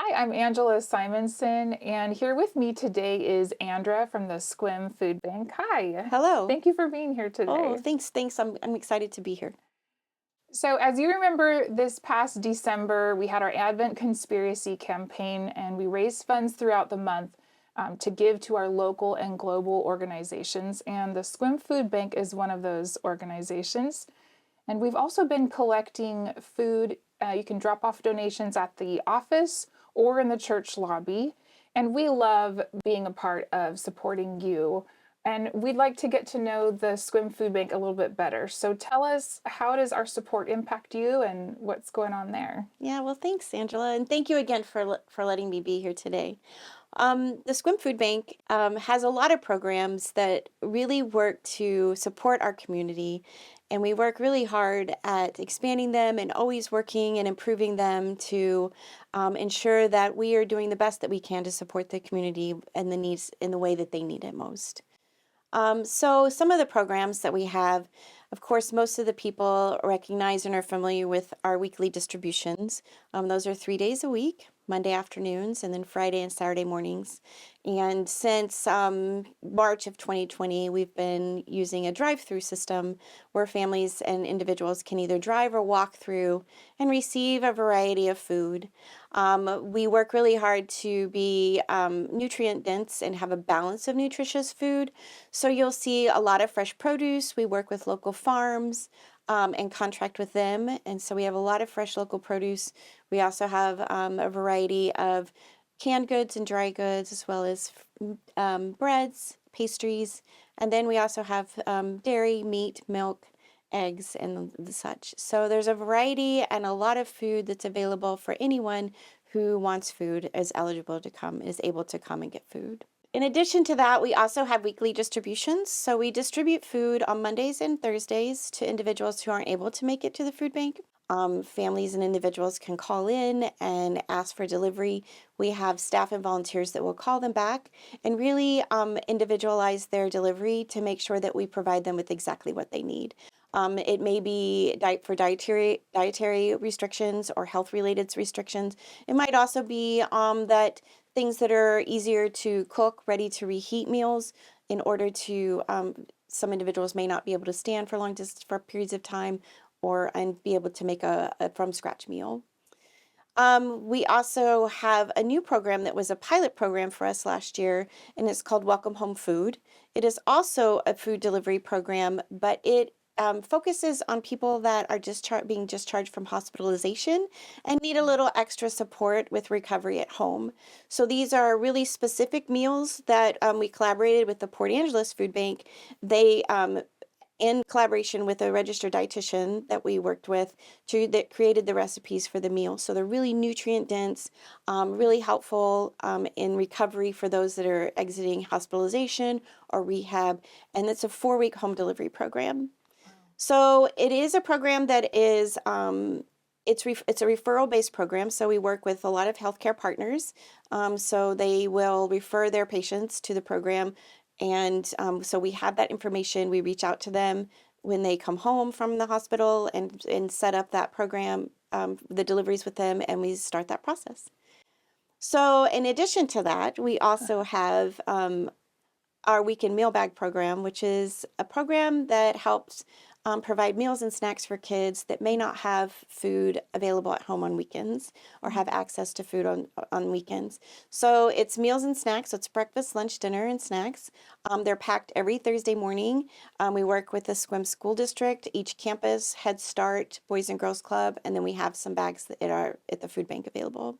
Hi, I'm Angela Simonsen, and here with me today is Andra from the Sequim Food Bank. Hi, Hello. thank you for being here Oh, today. thanks. I'm excited to be here. So, as you remember, this past December, we had our Advent Conspiracy campaign, and we raised funds throughout the month to give to our local and global organizations. And the Sequim Food Bank is one of those organizations. And we've also been collecting food. You can drop off donations at the office or in the church lobby. And we love being a part of supporting you. And we'd like to get to know the Sequim Food Bank a little bit better. So tell us, how does our support impact you and what's going on there? Yeah, well, thanks, Angela, and thank you again for letting me be here today. The Sequim Food Bank has a lot of programs that really work to support our community, and we work really hard at expanding them and always working and improving them to ensure that we are doing the best that we can to support the community and the needs in the way that they need it most. So some of the programs that we have, of course, most of the people recognize and are familiar with our weekly distributions. Those are 3 days a week, Monday afternoons, and then Friday and Saturday mornings. And since March of 2020, we've been using a drive-through system where families and individuals can either drive or walk through and receive a variety of food. We work really hard to be nutrient dense and have a balance of nutritious food. So you'll see a lot of fresh produce. We work with local farms and contract with them. And so we have a lot of fresh local produce. We also have a variety of canned goods and dry goods, as well as breads, pastries. And then we also have dairy, meat, milk, eggs, and the such. So there's a variety and a lot of food that's available for anyone who wants food, is eligible to come, is able to come and get food. In addition to that, we also have weekly distributions. So we distribute food on Mondays and Thursdays to individuals who aren't able to make it to the food bank. Families and individuals can call in and ask for delivery. We have staff and volunteers that will call them back and really individualize their delivery to make sure that we provide them with exactly what they need. It may be for dietary restrictions or health-related restrictions. It might also be that things that are easier to cook, ready to reheat meals in order to, some individuals may not be able to stand for periods of time and be able to make a from scratch meal. We also have a new program that was a pilot program for us last year, and it's called Welcome Home Food. It is also a food delivery program, but it focuses on people that are being discharged from hospitalization and need a little extra support with recovery at home. So these are really specific meals that we collaborated with the Port Angeles Food Bank. They in collaboration with a registered dietitian that we worked with that created the recipes for the meal. So they're really nutrient dense, really helpful in recovery for those that are exiting hospitalization or rehab. And it's a 4-week home delivery program. So it is a program that is it's a referral-based program. So we work with a lot of healthcare partners. So they will refer their patients to the program. And so we have that information. We reach out to them when they come home from the hospital and set up that program, the deliveries with them, and we start that process. So in addition to that, we also have our weekend meal bag program, which is a program that helps provide meals and snacks for kids that may not have food available at home on weekends or have access to food on weekends. So it's meals and snacks. So it's breakfast, lunch, dinner, and snacks. They're packed every Thursday morning. We work with the Sequim School District, each campus, Head Start, Boys and Girls Club, and then we have some bags that are at the food bank available.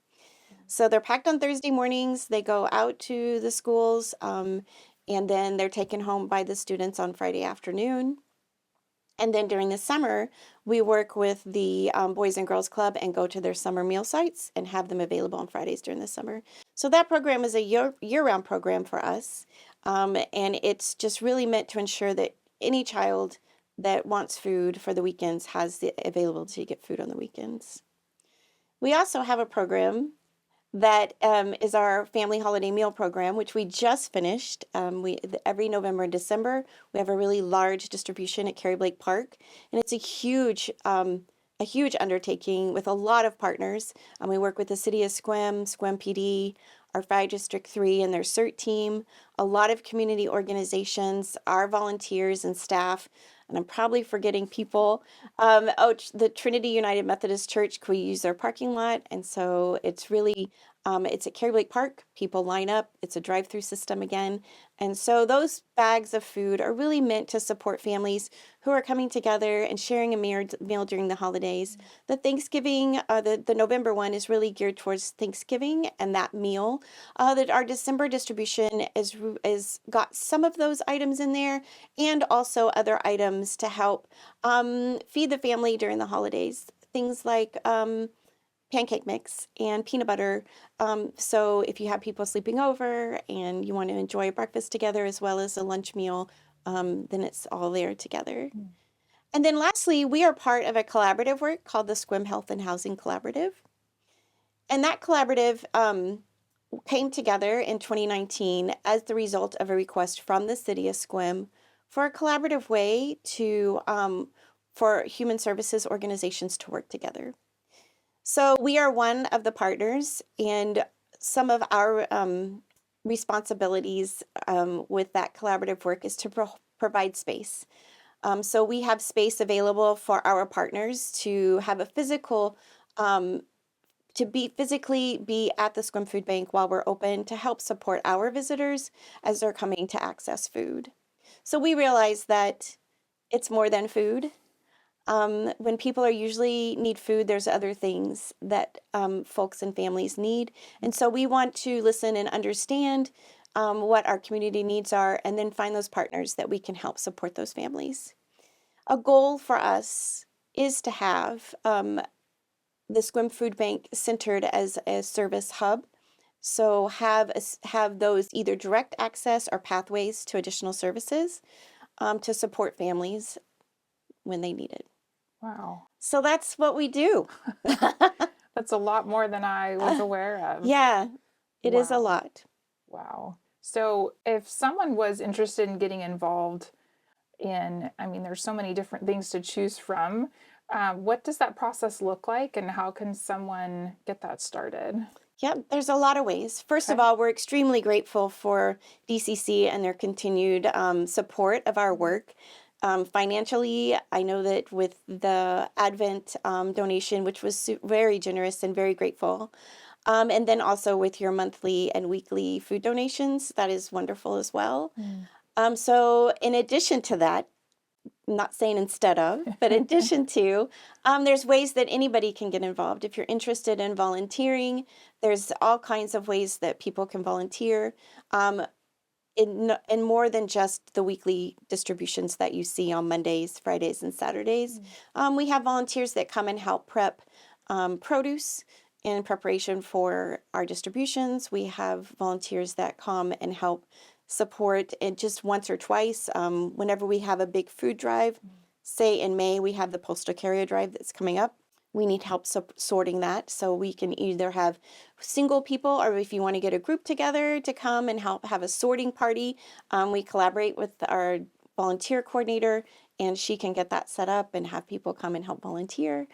So they're packed on Thursday mornings. They go out to the schools, and then they're taken home by the students on Friday afternoon. And then during the summer, we work with the Boys and Girls Club and go to their summer meal sites and have them available on Fridays during the summer. So that program is a year-round program for us. And it's just really meant to ensure that any child that wants food for the weekends has the availability to get food on the weekends. We also have a program that is our family holiday meal program, which we just finished. Every November and December, we have a really large distribution at Carrie Blake Park, and it's a huge a huge undertaking with a lot of partners. We work with the City of Sequim, Sequim PD, our Fire District 3 and their CERT team, a lot of community organizations, our volunteers and staff, and I'm probably forgetting people. The Trinity United Methodist Church, we use their parking lot, and so it's really, it's at Cary Lake Park. People line up. It's a drive-through system again. And so those bags of food are really meant to support families who are coming together and sharing a meal during the holidays. The Thanksgiving, the November one is really geared towards Thanksgiving and that meal. That our December distribution is got some of those items in there, and also other items to help feed the family during the holidays. Things like pancake mix and peanut butter. So if you have people sleeping over and you want to enjoy a breakfast together as well as a lunch meal, then it's all there together. And then lastly, we are part of a collaborative work called the Sequim Health and Housing Collaborative. And that collaborative came together in 2019 as the result of a request from the City of Sequim for a collaborative way to for human services organizations to work together. So we are one of the partners, and some of our responsibilities with that collaborative work is to provide space. So we have space available for our partners to have a physical, physically be at the Sequim Food Bank while we're open to help support our visitors as they're coming to access food. So we realize that it's more than food. When people are usually need food, there's other things that folks and families need. And so we want to listen and understand what our community needs are, and then find those partners that we can help support those families. A goal for us is to have the Sequim Food Bank centered as a service hub. So have those either direct access or pathways to additional services to support families when they need it. Wow. So that's what we do. That's a lot more than I was aware of. Yeah, it is a Wow. lot. Wow. So if someone was interested in getting involved in, I mean, there's so many different things to choose from. What does that process look like, and how can someone get that started? Yep, there's a lot of ways. First of all, we're extremely grateful for DCC and their continued support of our work. Financially, I know that with the Advent donation, which was very generous and very grateful, and then also with your monthly and weekly food donations, that is wonderful as well. So in addition to that, I'm not saying instead of, but in addition to, there's ways that anybody can get involved. If you're interested in volunteering, there's all kinds of ways that people can volunteer. In more than just the weekly distributions that you see on Mondays, Fridays, and Saturdays. We have volunteers that come and help prep produce in preparation for our distributions. We have volunteers that come and help support it just once or twice. Whenever we have a big food drive, say in May, we have the postal carrier drive that's coming up. We need help sorting that, so we can either have single people, or if you want to get a group together to come and help have a sorting party, we collaborate with our volunteer coordinator, and she can get that set up and have people come and help volunteer.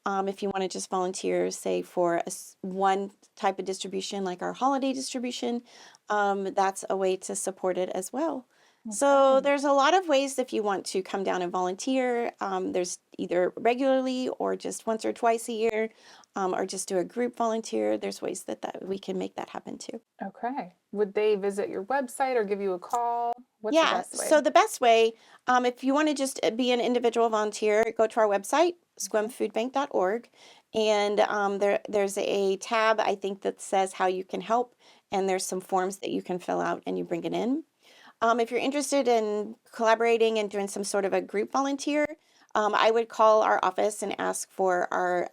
If you want to just volunteer, say for one type of distribution, like our holiday distribution, that's a way to support it as well. So there's a lot of ways if you want to come down and volunteer. There's either regularly or just once or twice a year, or just do a group volunteer. There's ways that we can make that happen too. Okay. Would they visit your website or give you a call? What's the best way? So the best way, if you want to just be an individual volunteer, go to our website, sequimfoodbank.org, and there's a tab, I think, that says how you can help, and there's some forms that you can fill out and you bring it in. If you're interested in collaborating and doing some sort of a group volunteer, I would call our office and ask for our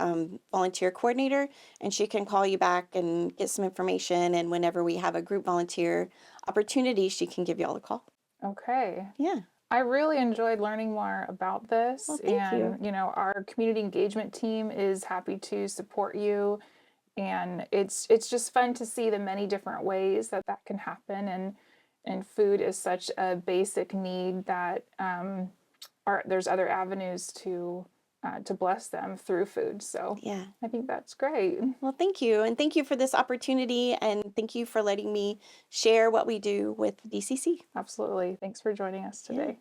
volunteer coordinator, and she can call you back and get some information. And whenever we have a group volunteer opportunity, she can give you all a call. Okay. Yeah. I really enjoyed learning more about this. Well, thank you. You know, our community engagement team is happy to support you. And it's just fun to see the many different ways that can happen. And food is such a basic need that there's other avenues to to bless them through food. So Yeah. I think that's great. Well, thank you. And thank you for this opportunity. And thank you for letting me share what we do with DCC. Absolutely. Thanks for joining us Yeah. today.